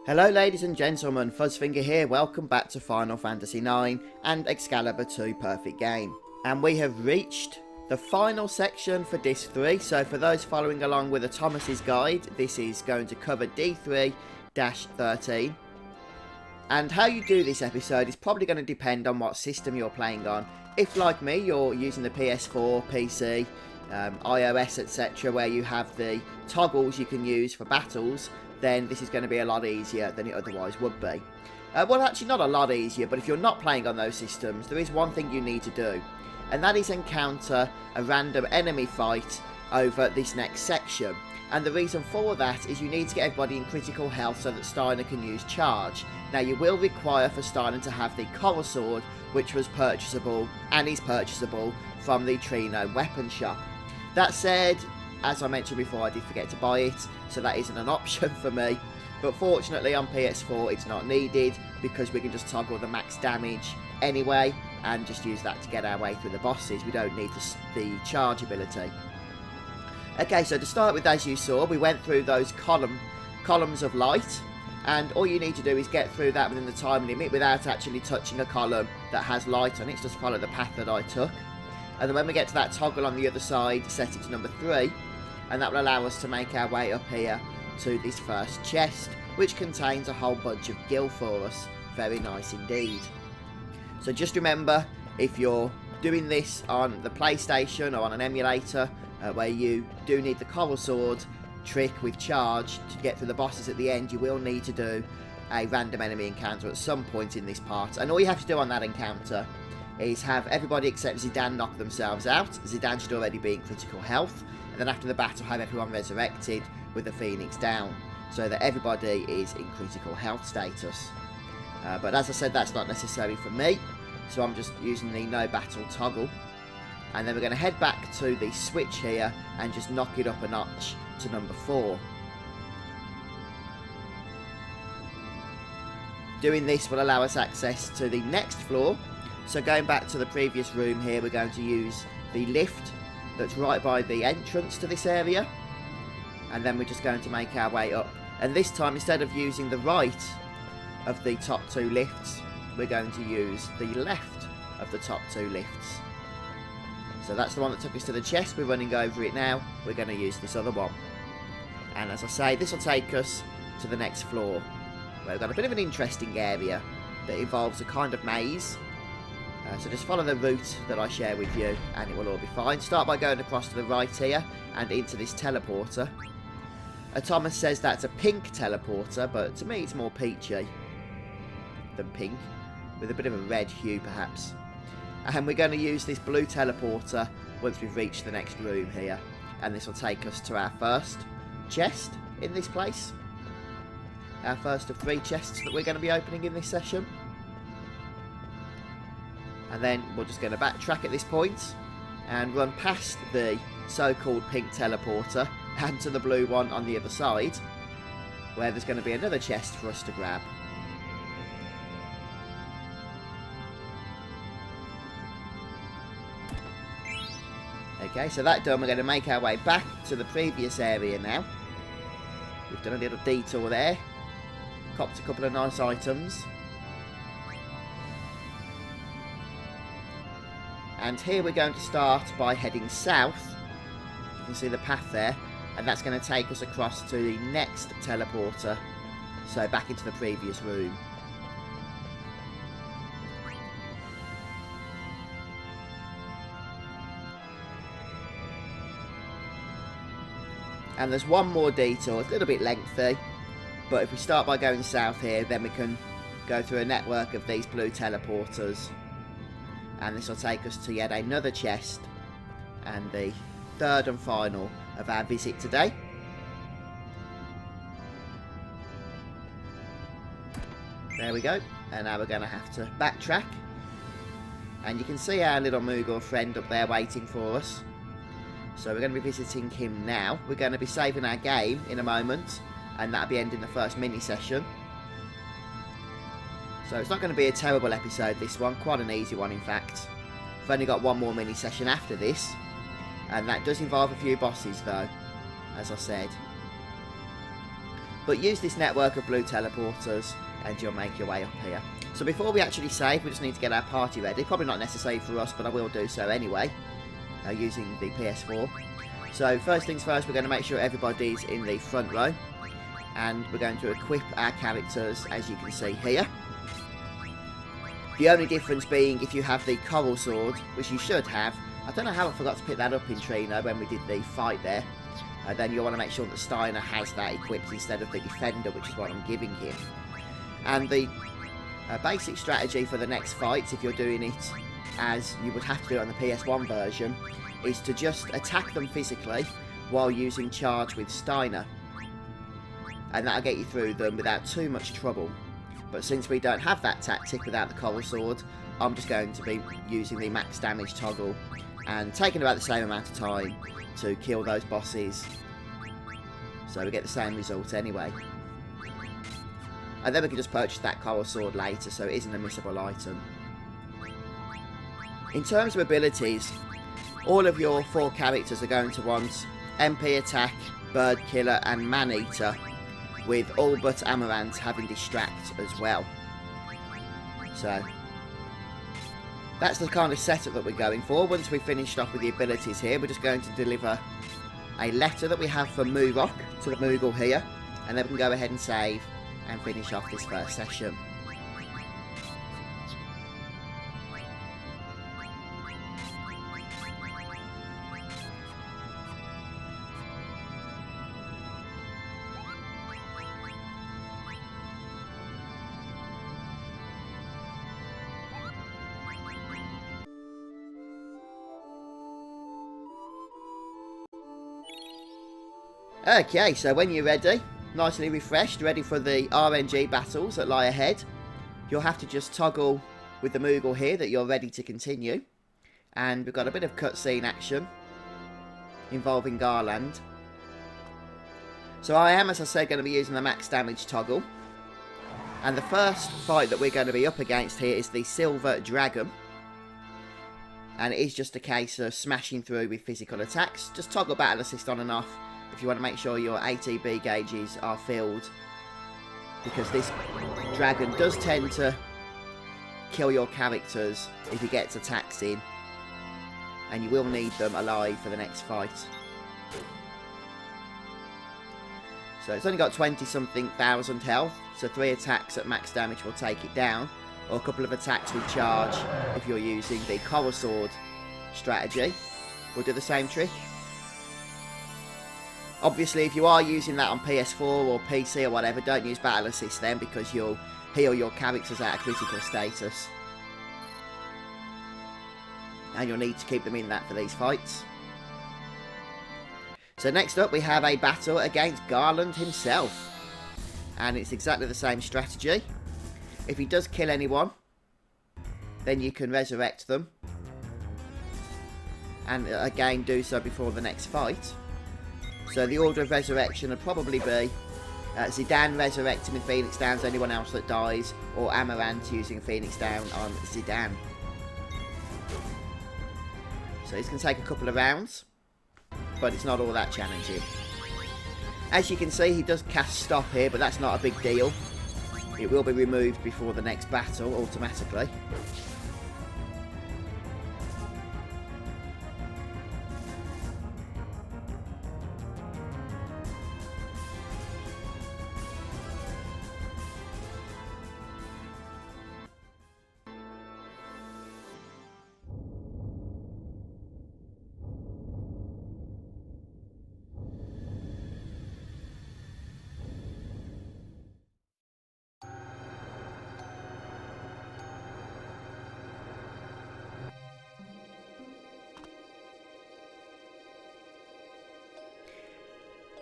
Hello ladies and gentlemen, Fuzzfinger here, welcome back to Final Fantasy IX and Excalibur II Perfect Game. And we have reached the final section for Disc 3, so for those following along with a Thomas's guide, this is going to cover D3-13. And how you do this episode is probably going to depend on what system you're playing on. If, like me, you're using the PS4, PC, iOS, etc., where you have the toggles you can use for battles, then this is going to be a lot easier than it otherwise would be. Well, actually not a lot easier, but if you're not playing on those systems, there is one thing you need to do, and that is encounter a random enemy fight over this next section. And the reason for that is you need to get everybody in critical health so that Steiner can use charge. Now, you will require for Steiner to have the Coral Sword, which was purchasable, and is purchasable, from the Treno Weapon Shop. That said, as I mentioned before, I did forget to buy it, so that isn't an option for me. But fortunately on PS4 it's not needed, because we can just toggle the max damage anyway, and just use that to get our way through the bosses. We don't need the charge ability. Okay, so to start with, as you saw, we went through those columns of light, and all you need to do is get through that within the time limit without actually touching a column that has light on it. Just follow the path that I took. And then when we get to that toggle on the other side, set it to number 3, and that will allow us to make our way up here to this first chest, which contains a whole bunch of gil for us. Very nice indeed. So just remember, if you're doing this on the PlayStation or on an emulator, where you do need the Coral Sword trick with charge to get through the bosses at the end, you will need to do a random enemy encounter at some point in this part. And all you have to do on that encounter is have everybody except Zidane knock themselves out. Zidane should already be in critical health. And then after the battle, have everyone resurrected with the Phoenix down, so that everybody is in critical health status. But as I said, that's not necessary for me, so I'm just using the no battle toggle. And then we're going to head back to the switch here and just knock it up a notch to number 4. Doing this will allow us access to the next floor. So going back to the previous room here, we're going to use the lift that's right by the entrance to this area, and then we're just going to make our way up. And this time, instead of using the right of the top 2 lifts, we're going to use the left of the top 2 lifts. So that's the one that took us to the chest. We're running over it now. We're going to use this other one, and as I say, this will take us to the next floor, where we've got a bit of an interesting area that involves a kind of maze. So just follow the route that I share with you and it will all be fine. Start by going across to the right here and into this teleporter. Thomas says that's a pink teleporter, but to me it's more peachy than pink, with a bit of a red hue perhaps. And we're going to use this blue teleporter once we've reached the next room here. And this will take us to our first chest in this place. Our first of 3 chests that we're going to be opening in this session. And then we're just going to backtrack at this point and run past the so-called pink teleporter and to the blue one on the other side, where there's going to be another chest for us to grab. Okay, so that done, we're going to make our way back to the previous area now. We've done a little detour there, copped a couple of nice items. And here we're going to start by heading south. You can see the path there, and that's going to take us across to the next teleporter, so back into the previous room. And there's one more detour, it's a little bit lengthy, but if we start by going south here, then we can go through a network of these blue teleporters. And this will take us to yet another chest, and the third and final of our visit today. There we go, and now we're going to have to backtrack. And you can see our little Moogle friend up there waiting for us. So we're going to be visiting him now. We're going to be saving our game in a moment, and that'll be ending the first mini session. So it's not going to be a terrible episode, this one, quite an easy one in fact. I've only got one more mini session after this, and that does involve a few bosses though, as I said. But use this network of blue teleporters and you'll make your way up here. So before we actually save, we just need to get our party ready. Probably not necessary for us, but I will do so anyway, using the PS4. So first things first, we're going to make sure everybody's in the front row. And we're going to equip our characters, as you can see here. The only difference being if you have the coral sword, which you should have. I don't know how I forgot to pick that up in Treno when we did the fight there. Then you'll want to make sure that Steiner has that equipped instead of the defender, which is what I'm giving him. And the basic strategy for the next fights, if you're doing it as you would have to do it on the PS1 version, is to just attack them physically while using charge with Steiner. And that'll get you through them without too much trouble. But since we don't have that tactic without the coral sword, I'm just going to be using the max damage toggle and taking about the same amount of time to kill those bosses, so we get the same result anyway. And then we can just purchase that coral sword later, so it isn't a missable item. In terms of abilities, all of your 4 characters are going to want MP Attack, Bird Killer and Man Eater, with all but Amaranth having Distract as well. So that's the kind of setup that we're going for. Once we've finished off with the abilities here, we're just going to deliver a letter that we have from Murok to the Moogle here, and then we can go ahead and save and finish off this first session. Okay, so when you're ready, nicely refreshed, ready for the RNG battles that lie ahead, you'll have to just toggle with the Moogle here that you're ready to continue. And we've got a bit of cutscene action involving Garland. So I am, as I said, going to be using the max damage toggle. And the first fight that we're going to be up against here is the Silver Dragon. And it is just a case of smashing through with physical attacks. Just toggle battle assist on and off if you want to make sure your ATB gauges are filled, because this dragon does tend to kill your characters if he gets attacks in, and you will need them alive for the next fight. So it's only got 20-something thousand health, so 3 attacks at max damage will take it down, or a couple of attacks with charge if you're using the coral sword strategy will do the same trick. Obviously, if you are using that on PS4 or PC or whatever, don't use Battle Assist then, because you'll heal your characters out of critical status. And you'll need to keep them in that for these fights. So next up, we have a battle against Garland himself. And it's exactly the same strategy. If he does kill anyone, then you can resurrect them. And again, do so before the next fight. So the order of resurrection would probably be Zidane resurrecting with Phoenix Downs anyone else that dies, or Amaranth using Phoenix Down on Zidane. So it's going to take a couple of rounds, but it's not all that challenging. As you can see, he does cast stop here, but that's not a big deal. It will be removed before the next battle automatically.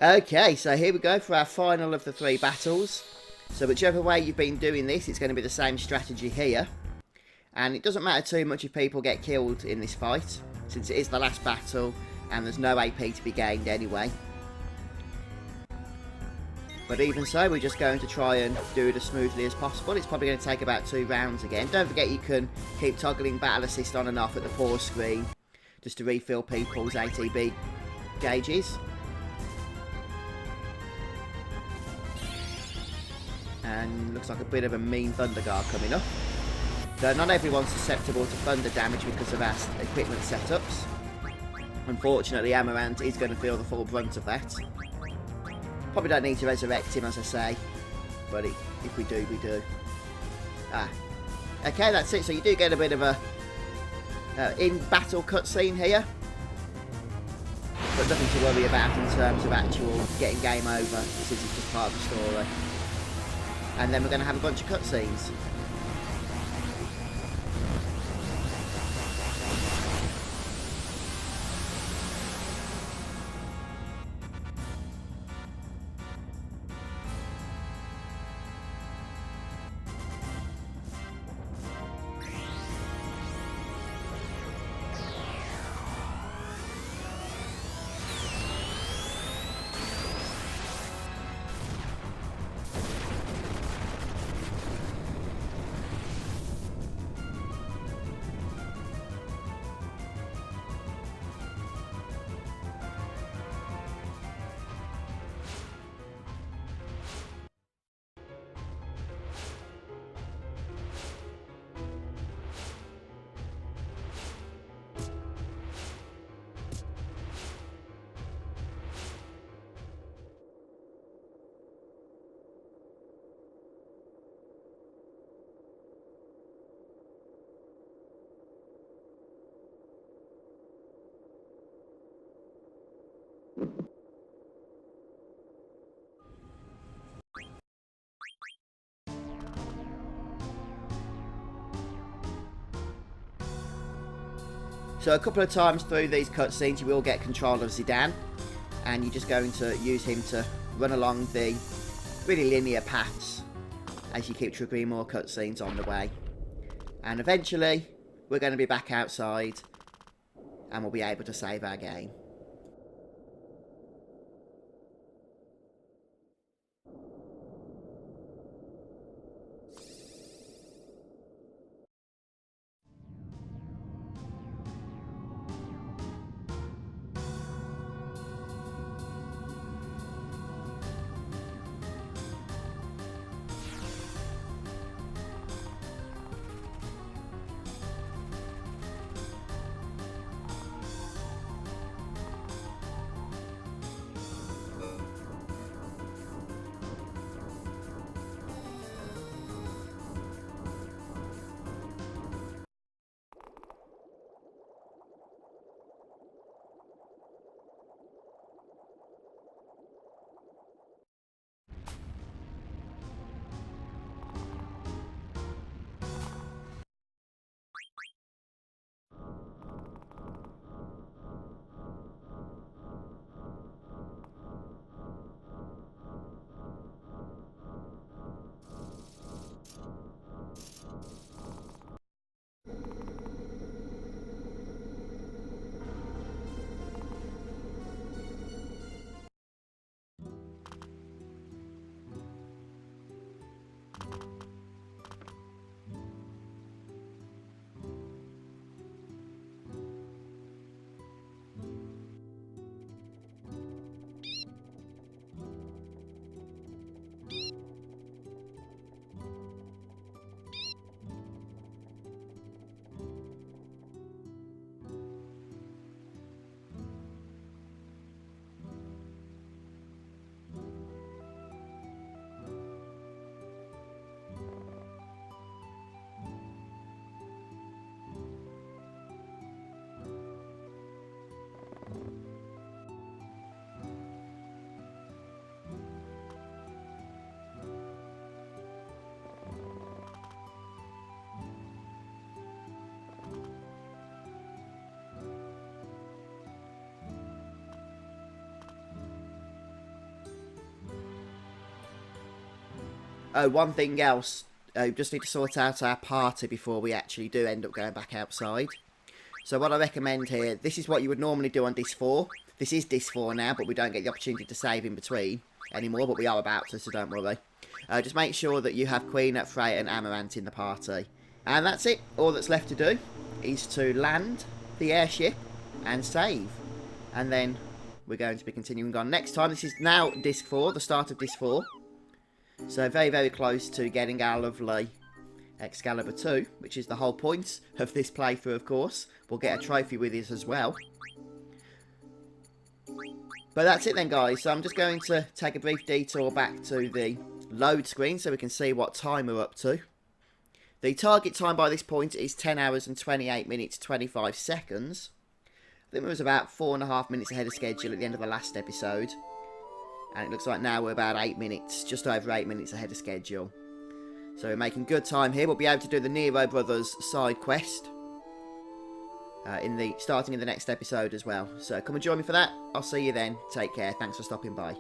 Okay, so here we go for our final of the 3 battles. So whichever way you've been doing this, it's going to be the same strategy here. And it doesn't matter too much if people get killed in this fight, since it is the last battle and there's no AP to be gained anyway. But even so, we're just going to try and do it as smoothly as possible. It's probably going to take about 2 rounds again. Don't forget you can keep toggling battle assist on and off at the pause screen, just to refill people's ATB gauges. And looks like a bit of a mean thunder guard coming up. So not everyone's susceptible to thunder damage because of our equipment setups. Unfortunately, Amaranth is going to feel the full brunt of that. Probably don't need to resurrect him, as I say. But if we do, we do. Ah. Okay, that's it. So you do get a bit of a in-battle cutscene here. But nothing to worry about in terms of actual getting game over. This is just part of the story. And then we're going to have a bunch of cutscenes. So a couple of times through these cutscenes you will get control of Zidane, and you're just going to use him to run along the really linear paths as you keep triggering more cutscenes on the way. And eventually we're going to be back outside and we'll be able to save our game. Oh, one thing else. Just need to sort out our party before we actually do end up going back outside. So what I recommend here, this is what you would normally do on Disc 4. This is Disc 4 now, but we don't get the opportunity to save in between anymore, but we are about to, so don't worry. Just make sure that you have Queen, Freya and Amaranth in the party. And that's it. All that's left to do is to land the airship and save. And then we're going to be continuing on next time. This is now Disc 4, the start of Disc 4. So very, very close to getting our lovely Excalibur II, which is the whole point of this playthrough, of course. We'll get a trophy with it as well. But that's it then, guys. So I'm just going to take a brief detour back to the load screen so we can see what time we're up to. The target time by this point is 10 hours and 28 minutes 25 seconds. I think it was about 4.5 minutes ahead of schedule at the end of the last episode. And it looks like now we're about 8 minutes, just over 8 minutes ahead of schedule. So we're making good time here. We'll be able to do the Nero Brothers side quest starting in the next episode as well. So come and join me for that. I'll see you then. Take care. Thanks for stopping by.